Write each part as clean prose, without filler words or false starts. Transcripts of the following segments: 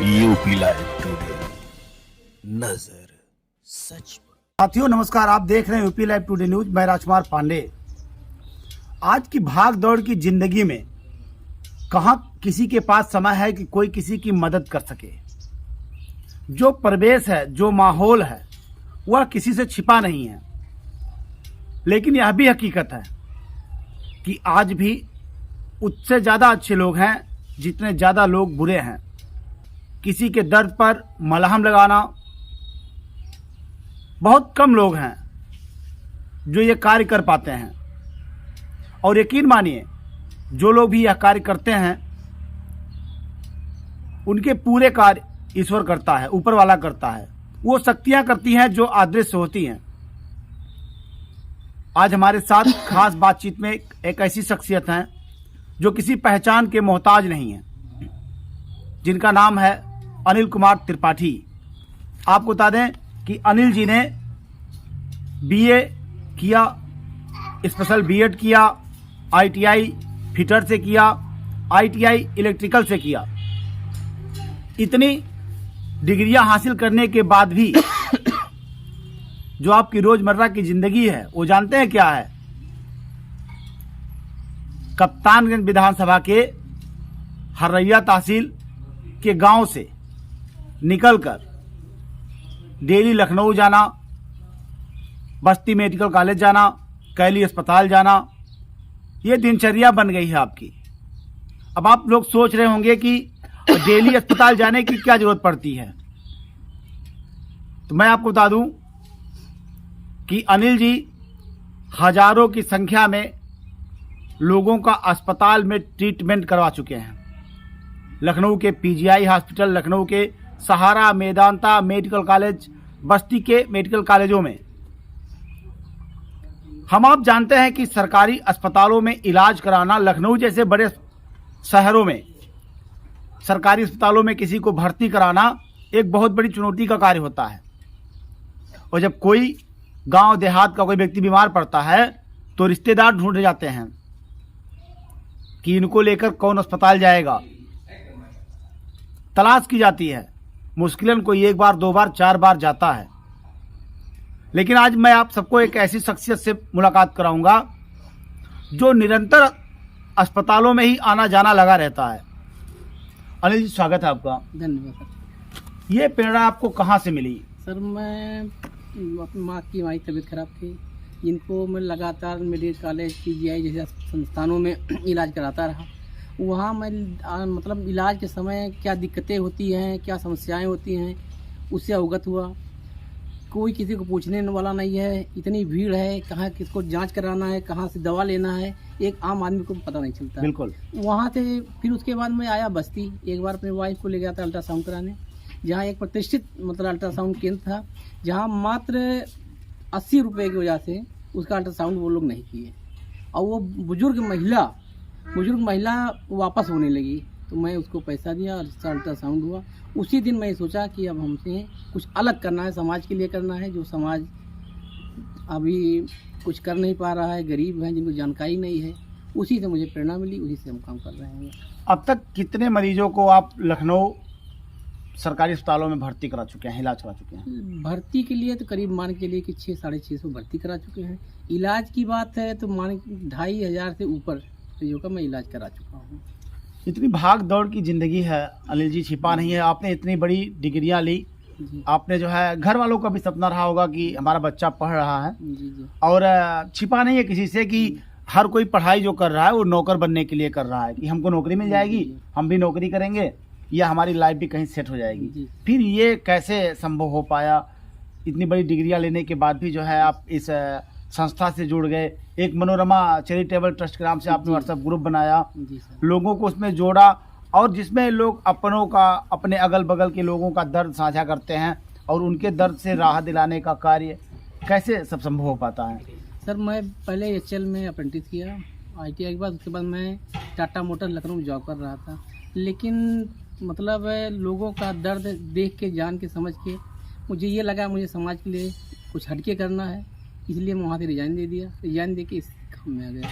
UP live today, नजर सच पर। साथियों नमस्कार, आप देख रहे हैं यूपी लाइव टुडे न्यूज। मैं राजकुमार पांडे। आज की भाग दौड़ की जिंदगी में कहाँ किसी के पास समय है कि कोई किसी की मदद कर सके। जो परिवेश है, जो माहौल है, वह किसी से छिपा नहीं है। लेकिन यह भी हकीकत है कि आज भी उससे ज़्यादा अच्छे लोग हैं जितने ज़्यादा लोग बुरे हैं। किसी के दर्द पर मलहम लगाना, बहुत कम लोग हैं जो ये कार्य कर पाते हैं। और यकीन मानिए, जो लोग भी यह कार्य करते हैं उनके पूरे कार्य ईश्वर करता है, ऊपर वाला करता है। वो शक्तियां करती हैं जो अदृश्य होती हैं। आज हमारे साथ खास बातचीत में एक ऐसी शख्सियत हैं जो किसी पहचान के मोहताज नहीं है, जिनका नाम है अनिल कुमार त्रिपाठी। आपको बता दें कि अनिल जी ने बीए किया, स्पेशल बीएड किया, आईटीआई फिटर से किया, आईटीआई इलेक्ट्रिकल से किया। इतनी डिग्रियां हासिल करने के बाद भी जो आपकी रोजमर्रा की जिंदगी है वो जानते हैं क्या है? कप्तानगंज विधानसभा के हरैया तहसील के गांव से निकलकर डेली लखनऊ जाना, बस्ती मेडिकल कॉलेज जाना, कैली अस्पताल जाना, ये दिनचर्या बन गई है आपकी। अब आप लोग सोच रहे होंगे कि डेली अस्पताल जाने की क्या जरूरत पड़ती है। तो मैं आपको बता दूं कि अनिल जी हजारों की संख्या में लोगों का अस्पताल में ट्रीटमेंट करवा चुके हैं। लखनऊ के पीजीआई हॉस्पिटल, लखनऊ के सहारा, मेदांता मेडिकल कॉलेज, बस्ती के मेडिकल कॉलेजों में। हम आप जानते हैं कि सरकारी अस्पतालों में इलाज कराना, लखनऊ जैसे बड़े शहरों में सरकारी अस्पतालों में किसी को भर्ती कराना एक बहुत बड़ी चुनौती का कार्य होता है। और जब कोई गांव देहात का कोई व्यक्ति बीमार पड़ता है तो रिश्तेदार ढूंढे जाते हैं कि इनको लेकर कौन अस्पताल जाएगा। तलाश की जाती है, मुश्किलन कोई एक बार, दो बार, चार बार जाता है। लेकिन आज मैं आप सबको एक ऐसी शख्सियत से मुलाकात कराऊंगा जो निरंतर अस्पतालों में ही आना जाना लगा रहता है। अनिल जी, स्वागत है आपका। धन्यवाद सर। ये प्रेरणा आपको कहाँ से मिली? सर, मैं अपनी माँ की हमारी तबीयत खराब थी, जिनको मैं लगातार मेडिकल कॉलेज, पीजीआई जैसे संस्थानों में इलाज कराता रहा। वहाँ मैं मतलब इलाज के समय क्या दिक्कतें होती हैं, क्या समस्याएं होती हैं, उससे अवगत हुआ। कोई किसी को पूछने वाला नहीं है, इतनी भीड़ है, कहाँ किसको जांच कराना है, कहाँ से दवा लेना है, एक आम आदमी को पता नहीं चलता। बिल्कुल। वहाँ से फिर उसके बाद मैं आया बस्ती। एक बार अपनी वाइफ को ले गया था अल्ट्रासाउंड कराने, जहाँ एक प्रतिष्ठित मतलब अल्ट्रासाउंड केंद्र था, जहाँ मात्र 80 रुपये की वजह से उसका अल्ट्रासाउंड वो लोग नहीं किए। और वो बुजुर्ग महिला वापस होने लगी, तो मैं उसको पैसा दिया और उसका अल्ट्रासाउंड हुआ। उसी दिन मैं सोचा कि अब हमसे कुछ अलग करना है, समाज के लिए करना है। जो समाज अभी कुछ कर नहीं पा रहा है, गरीब हैं, जिनको जानकारी नहीं है, उसी से मुझे प्रेरणा मिली, उसी से हम काम कर रहे हैं। अब तक कितने मरीजों को आप लखनऊ सरकारी अस्पतालों में भर्ती करा चुके हैं, इलाज करा चुके हैं? भर्ती के लिए तो करीब मान के लिए कि 600-650 भर्ती करा चुके हैं। इलाज की बात है तो मान 2500 से ऊपर मरीजों का मैं इलाज करा चुका हूँ। इतनी भाग दौड़ की जिंदगी है अनिल जी, छिपा नहीं है। आपने इतनी बड़ी डिग्रियां ली, आपने जो है घर वालों का भी सपना रहा होगा कि हमारा बच्चा पढ़ रहा है। जी। और छिपा नहीं है किसी से कि हर कोई पढ़ाई जो कर रहा है वो नौकर बनने के लिए कर रहा है कि हमको नौकरी मिल जाएगी, हम भी नौकरी करेंगे या हमारी लाइफ भी कहीं सेट हो जाएगी। फिर ये कैसे संभव हो पाया? इतनी बड़ी डिग्रियां लेने के बाद भी जो है आप इस संस्था से जुड़ गए। एक मनोरमा चैरिटेबल ट्रस्ट के नाम से आपने व्हाट्सएप ग्रुप बनाया, लोगों को उसमें जोड़ा, और जिसमें लोग अपनों का, अपने अगल बगल के लोगों का दर्द साझा करते हैं और उनके दर्द से राहत दिलाने का कार्य कैसे सब संभव हो पाता है? सर, मैं पहले HL में अप्रेंटिस किया, ITI के बाद। उसके बाद मैं टाटा मोटर लखनऊ में जॉब कर रहा था। लेकिन मतलब लोगों का दर्द देख के, जान के, समझ के मुझे ये लगा मुझे समाज के लिए कुछ हटके करना है, इसलिए मैं वहाँ से रिजाइन दे दिया। रिजाइन दे के इस काम में आ गया।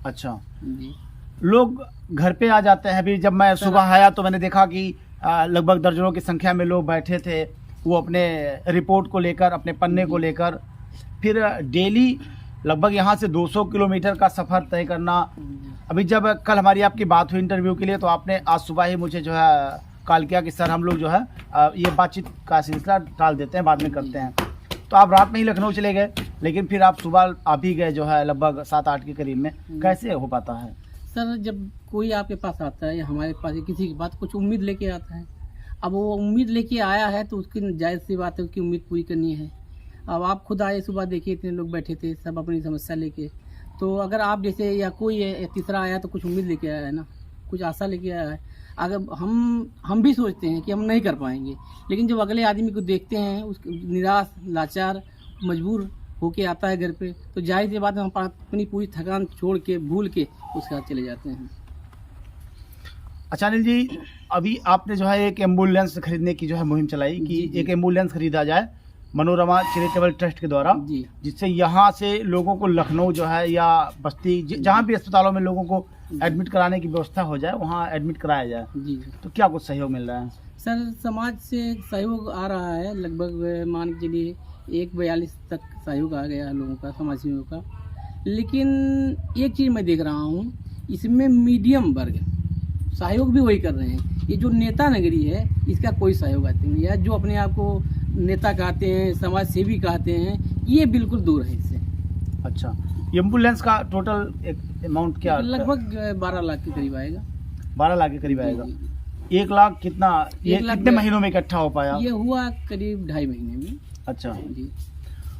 अच्छा जी। लोग घर पे आ जाते हैं। अभी जब मैं सुबह आया तो मैंने देखा कि लगभग दर्जनों की संख्या में लोग बैठे थे, वो अपने रिपोर्ट को लेकर, अपने पन्ने को लेकर, फिर डेली लगभग यहाँ से 200 किलोमीटर का सफ़र तय करना। अभी जब कल हमारी आपकी बात हुई इंटरव्यू के लिए, तो आपने आज सुबह ही मुझे जो है कॉल किया कि सर हम लोग जो है ये बातचीत का सिलसिला टाल देते हैं, बाद में करते हैं। तो आप रात में ही लखनऊ चले गए, लेकिन फिर आप सुबह आ भी गए जो है लगभग 7-8 के करीब में। कैसे हो पाता है? सर, जब कोई आपके पास आता है या हमारे पास या किसी के पास कुछ उम्मीद लेके आता है, अब वो उम्मीद लेके आया है तो उसकी जायज़ सी बात है, उसकी उम्मीद पूरी करनी है। अब आप खुद आए सुबह, देखिए इतने लोग बैठे थे सब अपनी समस्या लेके, तो अगर आप जैसे या कोई है, तीसरा आया तो कुछ उम्मीद लेके आया है ना, कुछ आशा लेके आया है। अगर हम भी सोचते हैं कि हम नहीं कर पाएंगे, लेकिन जब अगले आदमी को देखते हैं उस निराश, लाचार, मजबूर होके आता है घर पे, तो जाहिर सी बात है हम अपनी पूरी थकान छोड़ के, भूल के उसके साथ चले जाते हैं। अच्छा अनिल जी, अभी आपने जो है एक एम्बुलेंस खरीदने की जो है मुहिम चलाई कि एक एम्बुलेंस खरीदा जाए मनोरमा चैरिटेबल ट्रस्ट के द्वारा, जी, जिससे यहाँ से लोगों को लखनऊ जो है या बस्ती जहाँ भी अस्पतालों में लोगों को एडमिट कराने की व्यवस्था हो जाए, वहाँ एडमिट कराया जाए। जी। तो क्या कुछ सहयोग मिल रहा है? सर, समाज से सहयोग आ रहा है, लगभग मान के लिए 142 तक सहयोग आ गया है लोगों का, समाजसेवियों का। लेकिन एक चीज़ मैं देख रहा हूँ, इसमें मीडियम वर्ग सहयोग भी वही कर रहे हैं। ये जो नेता नगरी है, इसका कोई सहयोग आते नहीं है। जो अपने आप को नेता कहते हैं, समाज सेवी कहते हैं, ये बिल्कुल दूर है इससे। अच्छा, एम्बुलेंस का टोटल अमाउंट क्या? लगभग 12 लाख के करीब आएगा। 12 लाख के करीब आएगा। 1 लाख कितना, ये कितने महीनों में इकट्ठा हो पाया? ये हुआ करीब 2.5 महीने में। अच्छा जी।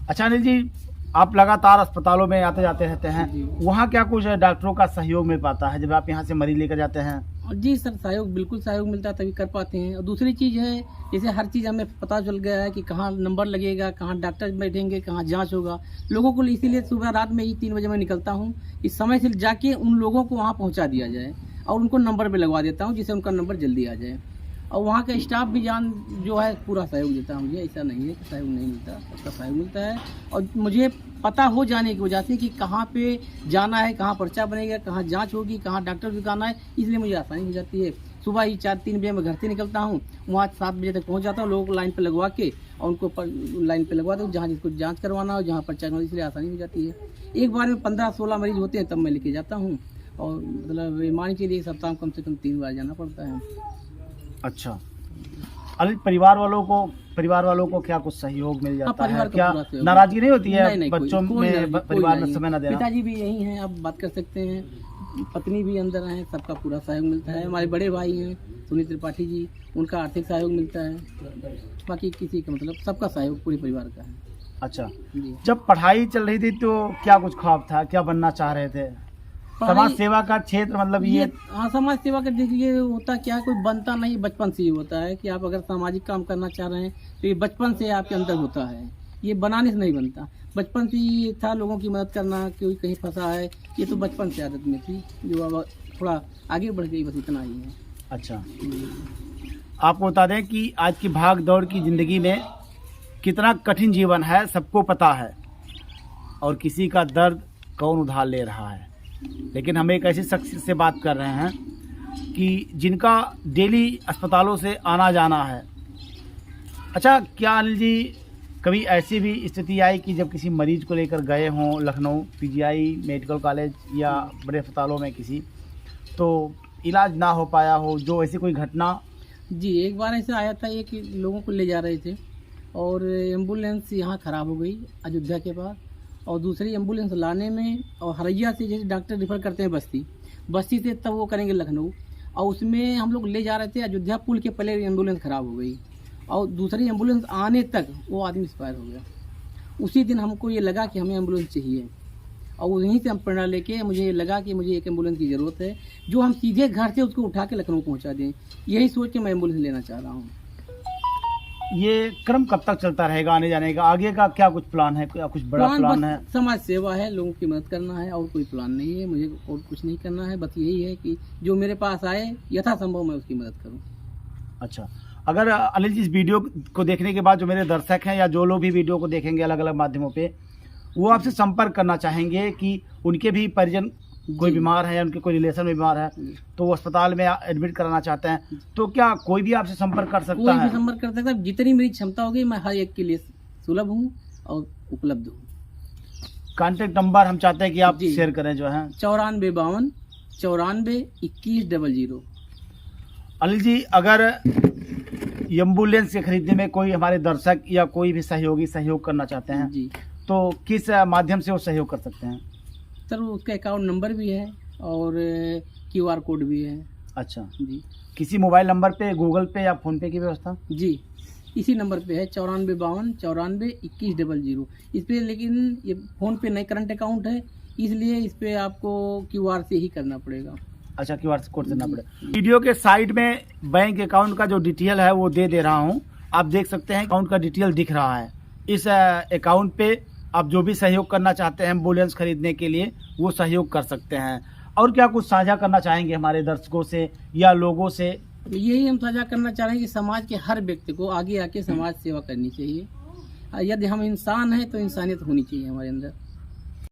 अच्छा अनिल जी, आप लगातार अस्पतालों में आते जाते रहते हैं, वहाँ क्या कुछ डॉक्टरों का सहयोग मिल पाता है जब आप यहाँ से मरीज लेकर जाते हैं? जी सर, सहयोग बिल्कुल सहयोग मिलता है, तभी कर पाते हैं। और दूसरी चीज़ है, जैसे हर चीज़ हमें पता चल गया है कि कहाँ नंबर लगेगा, कहाँ डॉक्टर बैठेंगे, कहाँ जांच होगा लोगों को। इसीलिए सुबह रात में ही 3 बजे मैं निकलता हूँ, इस समय से जाके उन लोगों को वहाँ पहुँचा दिया जाए और उनको नंबर पे लगवा देता हूँ, जिससे उनका नंबर जल्दी आ जाए। और वहाँ का स्टाफ भी जो है पूरा सहयोग देता है मुझे। ऐसा नहीं है कि सहयोग नहीं मिलता, सबका सहयोग मिलता है। और मुझे पता हो जाने की वजह से कि कहाँ पे जाना है, कहाँ पर्चा बनेगा, कहाँ जांच होगी, कहाँ डॉक्टर दिखाना है, इसलिए मुझे आसानी हो जाती है। सुबह ही 4-3 बजे मैं घर से निकलता हूँ, वहाँ 7 बजे तक पहुँच जाता हूँ, लोगों को लाइन पर लगवा के और उनको लाइन पर लगवा दूँ जहाँ जिसको जाँच करवाना हो, जहाँ पर्चा करवाना, इसलिए आसानी हो जाती है। एक बार में 15-16 मरीज होते हैं, तब मैं लेके जाता हूँ। और मतलब मान के लिए सप्ताह में कम से कम 3 बार जाना पड़ता है। अच्छा अनिल, परिवार वालों को क्या कुछ सहयोग मिल जाता है? क्या नाराजगी नहीं होती है? नहीं, बच्चों में, परिवार में समय न देना? पिताजी भी यही हैं, आप बात कर सकते हैं, पत्नी भी अंदर हैं, सबका पूरा सहयोग मिलता है। हमारे बड़े भाई हैं सुनील त्रिपाठी जी, उनका आर्थिक सहयोग मिलता है। बाकी किसी का मतलब सबका सहयोग पूरे परिवार का है। अच्छा जी। जब पढ़ाई चल रही थी तो क्या कुछ ख्वाब था, क्या बनना चाह रहे थे? समाज सेवा का क्षेत्र मतलब ये हाँ, समाज सेवा का देखिए होता क्या है, कोई बनता नहीं, बचपन से ही होता है कि आप अगर सामाजिक काम करना चाह रहे हैं तो ये बचपन से आपके अंदर होता है, ये बनाने से नहीं बनता। बचपन से ही था लोगों की मदद करना, कोई कहीं फंसा है, ये तो बचपन से आदत में थी, जो अब थोड़ा आगे बढ़ गई, बस इतना ही है। अच्छा, आपको बता दें कि आज की भाग दौड़ की ज़िंदगी में कितना कठिन जीवन है सबको पता है, और किसी का दर्द कौन उधार ले रहा है। लेकिन हम एक ऐसी शख्स से बात कर रहे हैं कि जिनका डेली अस्पतालों से आना जाना है। अच्छा, क्या अनिल जी कभी ऐसी भी स्थिति आई कि जब किसी मरीज को लेकर गए हों लखनऊ पीजीआई मेडिकल कॉलेज या बड़े अस्पतालों में किसी, तो इलाज ना हो पाया हो, जो ऐसी कोई घटना? जी, एक बार ऐसा आया था, एक लोगों को ले जा रहे थे और एम्बुलेंस यहाँ ख़राब हो गई अयोध्या के पास, और दूसरी एम्बुलेंस लाने में, और हरैया से जैसे डॉक्टर रेफर करते हैं बस्ती से, तब वो करेंगे लखनऊ, और उसमें हम लोग ले जा रहे थे, अयोध्या पुल के पहले एम्बुलेंस ख़राब हो गई और दूसरी एम्बुलेंस आने तक वो आदमी एक्सपायर हो गया। उसी दिन हमको ये लगा कि हमें एम्बुलेंस चाहिए, और वहीं से हम प्रेरणा लेके मुझे लगा कि मुझे एक एम्बुलेंस की ज़रूरत है, जो हम सीधे घर से उसको उठा के लखनऊ पहुँचा दें। यही सोच के मैं एम्बुलेंस लेना चाह रहा हूँ। ये क्रम कब तक चलता रहेगा आने जाने का? आगे का क्या कुछ प्लान है, क्या कुछ बड़ा प्लान है? समाज सेवा है, लोगों की मदद करना है, और कोई प्लान नहीं है मुझे, और कुछ नहीं करना है। बस यही है कि जो मेरे पास आए यथासंभव मैं उसकी मदद करूं। अच्छा, अगर अनिल जी इस वीडियो को देखने के बाद जो मेरे दर्शक हैं या जो लोग भी वीडियो को देखेंगे अलग अलग माध्यमों पे, वो आपसे संपर्क करना चाहेंगे कि उनके भी परिजन कोई जी। बीमार है या उनके कोई रिलेशन में बीमार है तो वो अस्पताल में एडमिट कराना चाहते हैं तो क्या कोई भी आपसे संपर्क कर सकता कोई भी है? संपर्क कर सकता है, जितनी मेरी क्षमता होगी मैं हर एक के लिए सुलभ हूँ और उपलब्ध हूँ। कांटेक्ट नंबर हम चाहते हैं कि आप जी। शेयर करें जो है। 9452 94 2100। अनिल जी, अगर एम्बुलेंस के खरीदने में कोई हमारे दर्शक या कोई भी सहयोगी सहयोग करना चाहते हैं जी तो किस माध्यम से वो सहयोग कर सकते हैं? सर, उसका अकाउंट नंबर भी है और QR कोड भी है। अच्छा, जी किसी मोबाइल नंबर पे, गूगल पे या फोन पे की व्यवस्था? जी, इसी नंबर पे है 9452 94 2100 इस पे। लेकिन ये फ़ोन पे नहीं, करंट अकाउंट है, इसलिए इस पे आपको QR से ही करना पड़ेगा। अच्छा, क्यूआर कोड देना पड़ेगा। वीडियो के साइड में बैंक अकाउंट का जो डिटेल है वो दे रहा हूँ, आप देख सकते हैं अकाउंट का डिटेल दिख रहा है। इस अकाउंट पे आप जो भी सहयोग करना चाहते हैं एम्बुलेंस खरीदने के लिए वो सहयोग कर सकते हैं। और क्या कुछ साझा करना चाहेंगे हमारे दर्शकों से या लोगों से? तो यही हम साझा करना चाह रहे हैं कि समाज के हर व्यक्ति को आगे आके समाज सेवा करनी चाहिए। यदि हम इंसान हैं तो इंसानियत होनी चाहिए हमारे अंदर।